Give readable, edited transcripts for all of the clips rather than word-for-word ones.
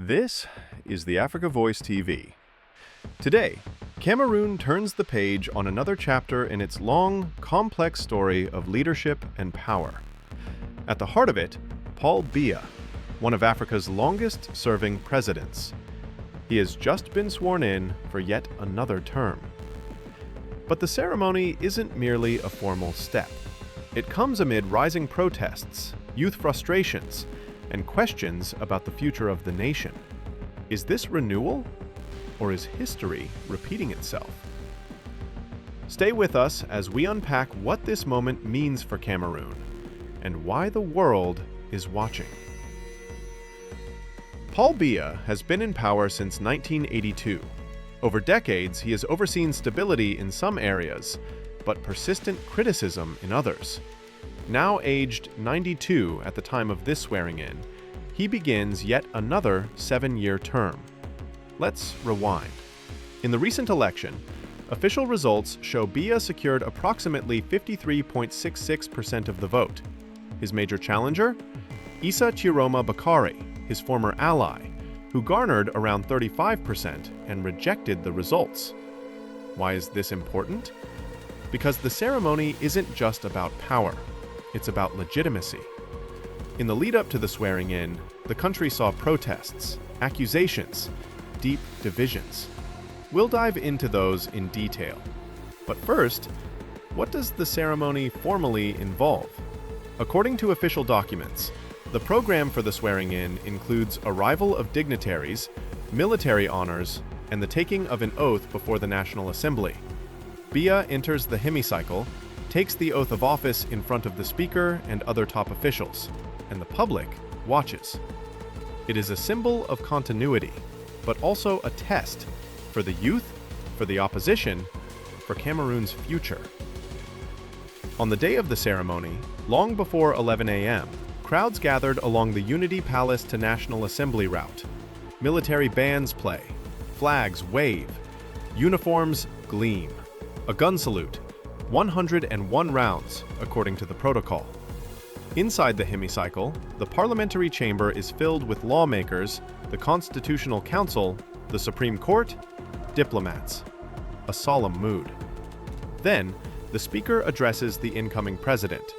This is the Africa Voice TV. Today, Cameroon turns the page on another chapter in its long, complex story of leadership and power. At the heart of it, Paul Biya, one of Africa's longest-serving presidents. He has just been sworn in for yet another term. But the ceremony isn't merely a formal step. It comes amid rising protests, youth frustrations, and questions about the future of the nation. Is this renewal, or is history repeating itself? Stay with us as we unpack what this moment means for Cameroon and why the world is watching. Paul Biya has been in power since 1982. Over decades, he has overseen stability in some areas, but persistent criticism in others. Now aged 92 at the time of this swearing-in, he begins yet another 7-year term. Let's rewind. In the recent election, official results show Biya secured approximately 53.66% of the vote. His major challenger? Issa Tchiroma Bakary, his former ally, who garnered around 35% and rejected the results. Why is this important? Because the ceremony isn't just about power. It's about legitimacy. In the lead-up to the swearing-in, the country saw protests, accusations, deep divisions. We'll dive into those in detail. But first, what does the ceremony formally involve? According to official documents, the program for the swearing-in includes arrival of dignitaries, military honors, and the taking of an oath before the National Assembly. Biya enters the hemicycle, takes the oath of office in front of the speaker and other top officials, and the public watches. It is a symbol of continuity, but also a test for the youth, for the opposition, for Cameroon's future. On the day of the ceremony, long before 11 a.m., crowds gathered along the Unity Palace to National Assembly route. Military bands play, flags wave, uniforms gleam. A gun salute, 101 rounds, according to the protocol. Inside the hemicycle, the parliamentary chamber is filled with lawmakers, the Constitutional Council, the Supreme Court, diplomats. A solemn mood. Then, the speaker addresses the incoming president.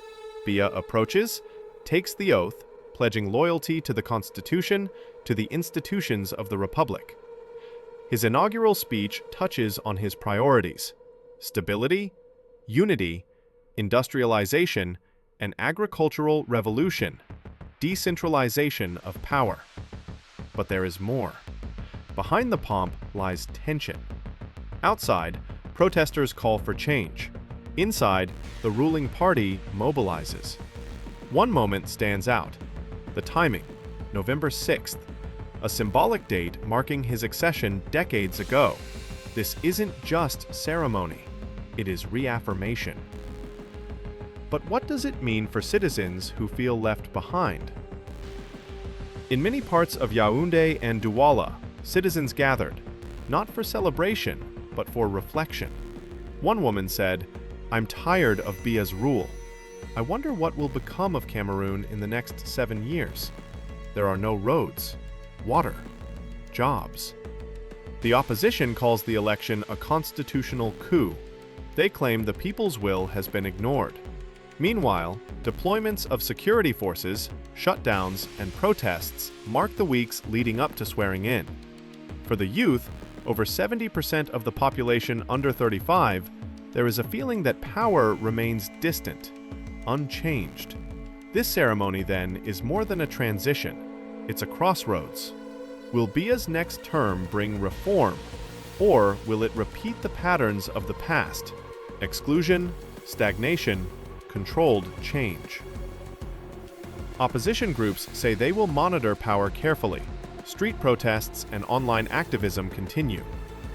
Biya approaches, takes the oath, pledging loyalty to the Constitution, to the institutions of the Republic. His inaugural speech touches on his priorities: stability, unity, industrialization, and agricultural revolution, decentralization of power. But there is more. Behind the pomp lies tension. Outside, protesters call for change. Inside, the ruling party mobilizes. One moment stands out: the timing, November 6th, a symbolic date marking his accession decades ago. This isn't just ceremony. It is reaffirmation. But what does it mean for citizens who feel left behind? In many parts of Yaoundé and Douala, citizens gathered, not for celebration, but for reflection. One woman said, "I'm tired of Biya's rule. I wonder what will become of Cameroon in the next 7 years. There are no roads, water, jobs." The opposition calls the election a constitutional coup. They claim the people's will has been ignored. Meanwhile, deployments of security forces, shutdowns, and protests mark the weeks leading up to swearing in. For the youth, over 70% of the population under 35, there is a feeling that power remains distant, unchanged. This ceremony, then, is more than a transition. It's a crossroads. Will Biya's next term bring reform, or will it repeat the patterns of the past: exclusion, stagnation, controlled change? Opposition groups say they will monitor power carefully. Street protests and online activism continue.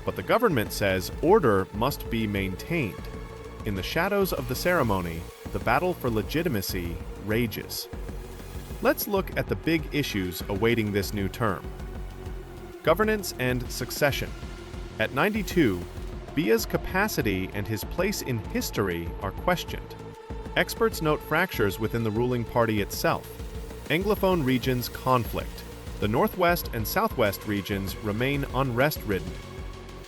But the government says order must be maintained. In the shadows of the ceremony, the battle for legitimacy rages. Let's look at the big issues awaiting this new term. Governance and succession. At 92, Biya's capacity and his place in history are questioned. Experts note fractures within the ruling party itself. Anglophone regions conflict. The northwest and southwest regions remain unrest-ridden.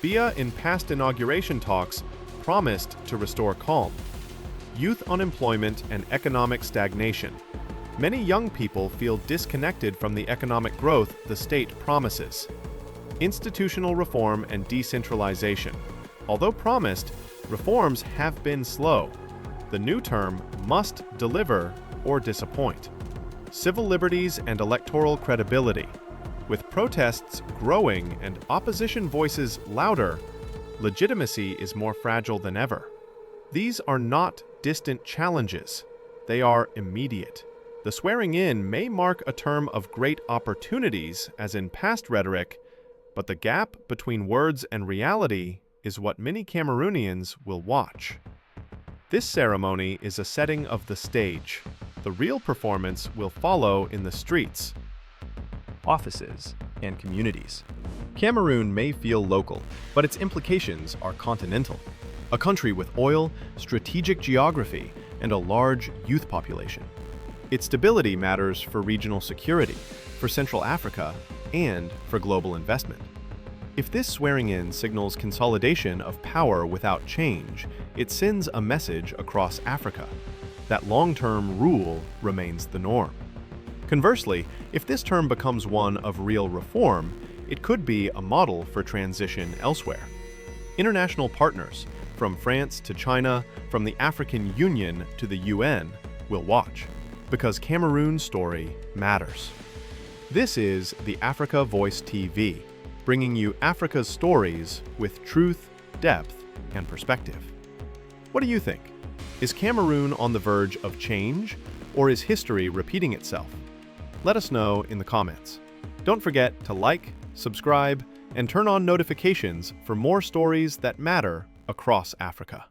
Biya, in past inauguration talks, promised to restore calm. Youth unemployment and economic stagnation. Many young people feel disconnected from the economic growth the state promises. Institutional reform and decentralization. Although promised, reforms have been slow. The new term must deliver or disappoint. Civil liberties and electoral credibility. With protests growing and opposition voices louder, legitimacy is more fragile than ever. These are not distant challenges. They are immediate. The swearing-in may mark a term of great opportunities, as in past rhetoric, but the gap between words and reality is what many Cameroonians will watch. This ceremony is a setting of the stage. The real performance will follow in the streets, offices, and communities. Cameroon may feel local, but its implications are continental. A country with oil, strategic geography, and a large youth population. Its stability matters for regional security, for Central Africa, and for global investment. If this swearing-in signals consolidation of power without change, it sends a message across Africa that long-term rule remains the norm. Conversely, if this term becomes one of real reform, it could be a model for transition elsewhere. International partners, from France to China, from the African Union to the UN, will watch, because Cameroon's story matters. This is the Africa Voice TV, bringing you Africa's stories with truth, depth, and perspective. What do you think? Is Cameroon on the verge of change, or is history repeating itself? Let us know in the comments. Don't forget to like, subscribe, and turn on notifications for more stories that matter across Africa.